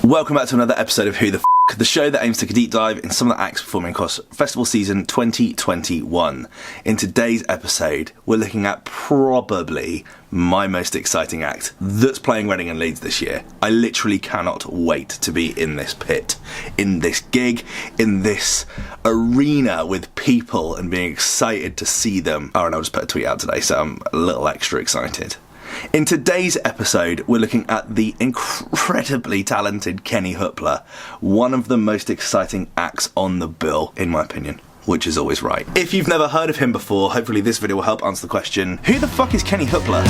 Welcome back to another episode of Who the F***, the show that aims to take a deep dive in some of the acts performing across festival season 2021. In today's episode, we're looking at probably my most exciting act that's playing Reading and Leeds this year. I literally cannot wait to be in this pit, in this gig, in this arena with people and being excited to see them. Oh, and I'll just put a tweet out today, so I'm a little extra excited. In today's episode, we're looking at the incredibly talented KennyHoopla, one of the most exciting acts on the bill, in my opinion, which is always right. If you've never heard of him before, hopefully this video will help answer the question, who the fuck is KennyHoopla?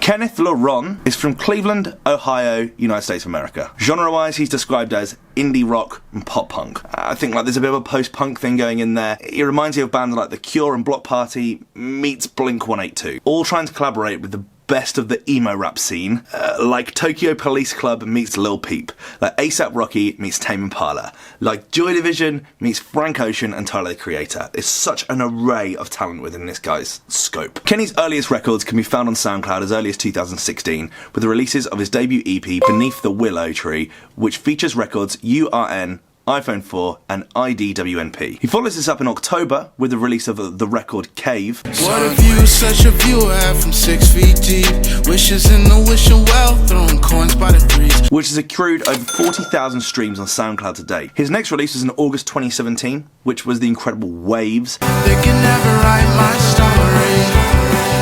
Kenneth LaRon is from Cleveland, Ohio, United States of America. Genre-wise, he's described as indie rock and pop punk. I think there's a bit of a post-punk thing going in there. It reminds you of bands like The Cure and Block Party meets Blink-182, all trying to collaborate with the best of the emo rap scene, like Tokyo Police Club meets Lil Peep, like A$AP Rocky meets Tame Impala, like Joy Division meets Frank Ocean and Tyler the Creator. There's such an array of talent within this guy's scope. Kenny's earliest records can be found on SoundCloud as early as 2016, with the releases of his debut EP, Beneath the Willow Tree, which features records URN, iPhone 4 and IDWNP. He follows this up in October with the release of the record Cave. What a view, such a view I have from 6 feet deep. Wishes in the wishing well, throwing coins by the threes. Which has accrued over 40,000 streams on SoundCloud to date. His next release was in August 2017, which was the incredible Waves. They can never write my story.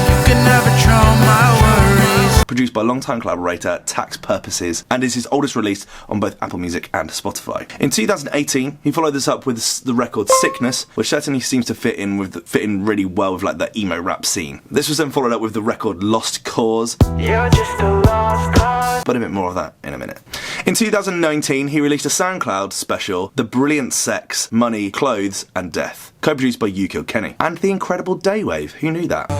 You can never drown my worries. Produced by longtime collaborator Tax Purposes, and is his oldest release on both Apple Music and Spotify. In 2018, he followed this up with the record Sickness, which certainly seems to fit in really well with like the emo rap scene. This was then followed up with the record Lost Cause. You're just a lost cause. But a bit more of that in a minute. In 2019, he released a SoundCloud special, The Brilliant Sex, Money, Clothes and Death, co-produced by You Killed Kenny, and the incredible Daywave. Who knew that?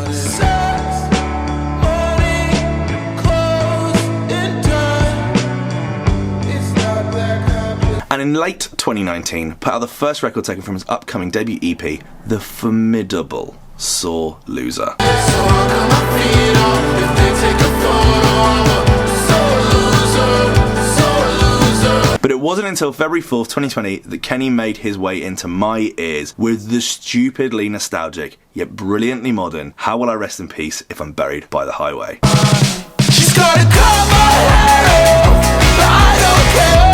And in late 2019, put out the first record taken from his upcoming debut EP, the formidable Sore Loser. But it wasn't until February 4th, 2020 that Kenny made his way into my ears with the stupidly nostalgic, yet brilliantly modern, How Will I Rest in Peace If I'm Buried by the Highway. She's gonna cut my hair off, but I don't care.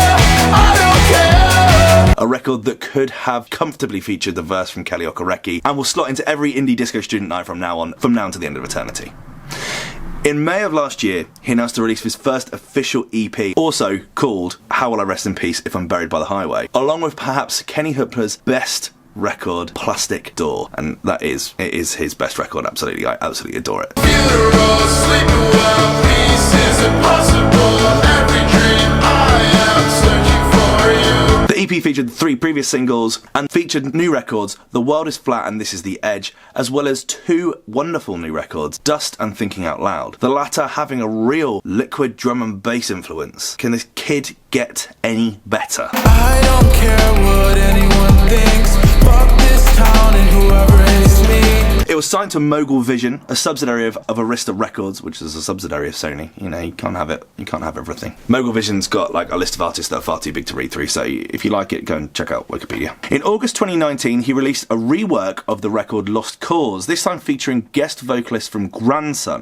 A record that could have comfortably featured the verse from Kelly Okereke and will slot into every indie disco student night from now on to the end of eternity. In May of last year, he announced the release of his first official EP, also called How Will I Rest in Peace If I'm Buried by the Highway, along with perhaps KennyHoopla's best record, Plastic Door, and it is his best record, absolutely. I absolutely adore it. Funeral, sleeping well, peace is impossible. Every dream I am searching for you. The EP featured 3 previous singles and featured new records, The World is Flat and This is the Edge, as well as 2 wonderful new records, Dust and Thinking Out Loud, the latter having a real liquid drum and bass influence. Can this kid get any better? I don't care what anyone thinks. Fuck this town and whoever hates me. It was signed to Mogul Vision, a subsidiary of Arista Records, which is a subsidiary of Sony. You know, you can't have it. You can't have everything. Mogul Vision's got like a list of artists that are far too big to read through, so if you like it, go and check out Wikipedia. In August 2019, he released a rework of the record Lost Cause, this time featuring guest vocalist from Grandson.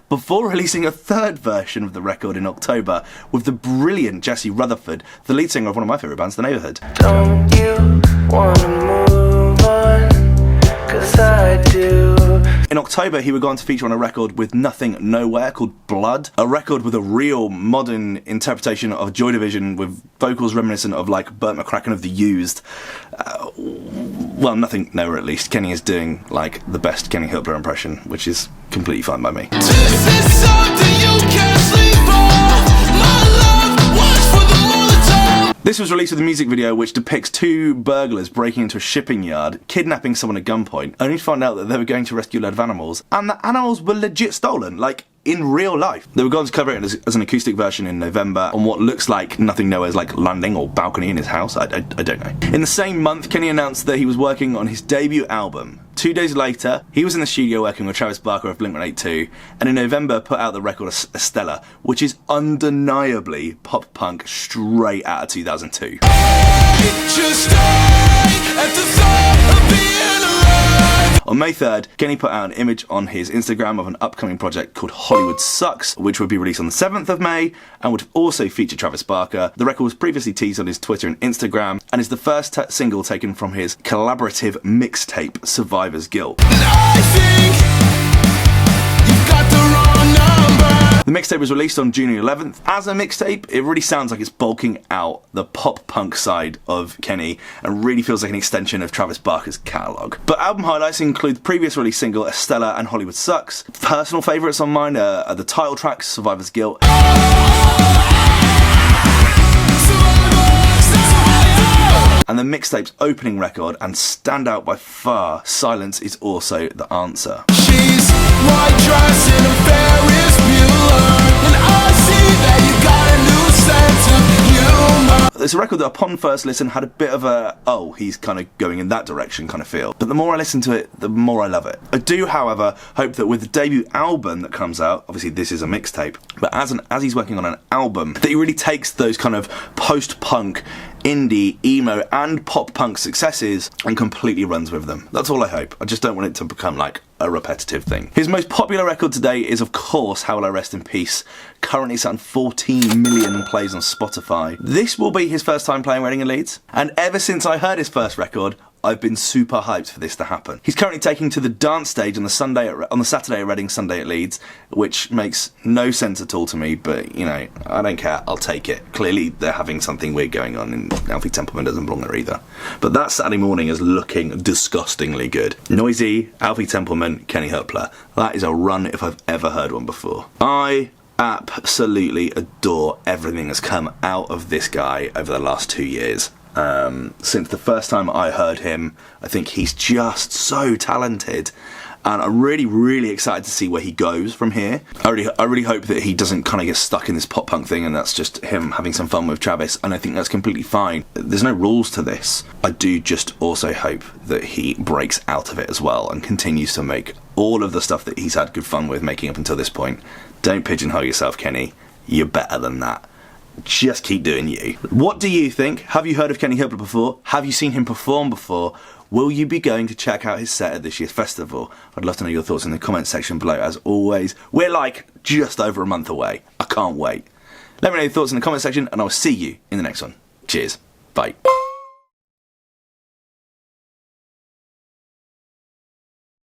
Before releasing a 3rd version of the record in October with the brilliant Jesse Rutherford, the lead singer of one of my favourite bands, The Neighbourhood. Don't you wanna move on? 'Cause I do. In October, he would go on to feature on a record with Nothing Nowhere called Blood, a record with a real modern interpretation of Joy Division with vocals reminiscent of like Burt McCracken of The Used. Well, Nothing Nowhere at least. Kenny is doing like the best KennyHoopla impression, which is completely fine by me. This is something you can't sleep on. My love was for the Molotov. This was released with a music video which depicts 2 burglars breaking into a shipping yard, kidnapping someone at gunpoint, only to find out that they were going to rescue a load of animals, and the animals were legit stolen. Like, in real life. They were going to cover it as an acoustic version in November on what looks like Nothing Nowhere's like landing or balcony in his house. I don't know. In the same month, Kenny announced that he was working on his debut album. 2 days later, he was in the studio working with Travis Barker of Blink-182, and in November put out the record Estella, which is undeniably pop punk straight out of 2002. On May 3rd, Kenny put out an image on his Instagram of an upcoming project called Hollywood Sucks, which would be released on the 7th of May and would also feature Travis Barker. The record was previously teased on his Twitter and Instagram and is the first single taken from his collaborative mixtape Survivor's Guilt. The mixtape was released on June 11th. As a mixtape, it really sounds like it's bulking out the pop-punk side of Kenny and really feels like an extension of Travis Barker's catalogue. But album highlights include the previous release single Estella and Hollywood Sucks. Personal favourites on mine are the title tracks Survivor's Guilt and the mixtape's opening record, and standout by far, Silence is Also the Answer. She's white dress in a Ferris Bueller, and I see that you got a new sense of humor. It's a record that upon first listen had a bit of a, oh, he's kind of going in that direction kind of feel. But the more I listen to it, the more I love it. I do, however, hope that with the debut album that comes out, obviously this is a mixtape, but as he's working on an album, that he really takes those kind of post-punk, indie, emo and pop punk successes and completely runs with them. That's all I hope. I just don't want it to become like a repetitive thing. His most popular record today is of course How Will I Rest in Peace, currently sat on 14 million plays on Spotify. This will be his first time playing Reading and Leeds, and ever since I heard his first record, I've been super hyped for this to happen. He's currently taking to the dance stage on the Saturday at Reading, Sunday at Leeds, which makes no sense at all to me, but, you know, I don't care, I'll take it. Clearly they're having something weird going on, and Alfie Templeman doesn't belong there either. But that Saturday morning is looking disgustingly good. Noisy, Alfie Templeman, KennyHoopla. That is a run if I've ever heard one before. I absolutely adore everything that's come out of this guy over the last 2 years. Since the first time I heard him, I think he's just so talented, and I'm really, really excited to see where he goes from here. I really hope that he doesn't kind of get stuck in this pop punk thing and that's just him having some fun with Travis, and I think that's completely fine. There's no rules to this. I do just also hope that he breaks out of it as well and continues to make all of the stuff that he's had good fun with making up until this point. Don't pigeonhole yourself, Kenny. You're better than that. Just keep doing you. What do you think? Have you heard of KennyHoopla before? Have you seen him perform before? Will you be going to check out his set at this year's festival? I'd love to know your thoughts in the comments section below. As always, we're like just over a month away. I can't wait. Let me know your thoughts in the comment section and I'll see you in the next one. Cheers. Bye.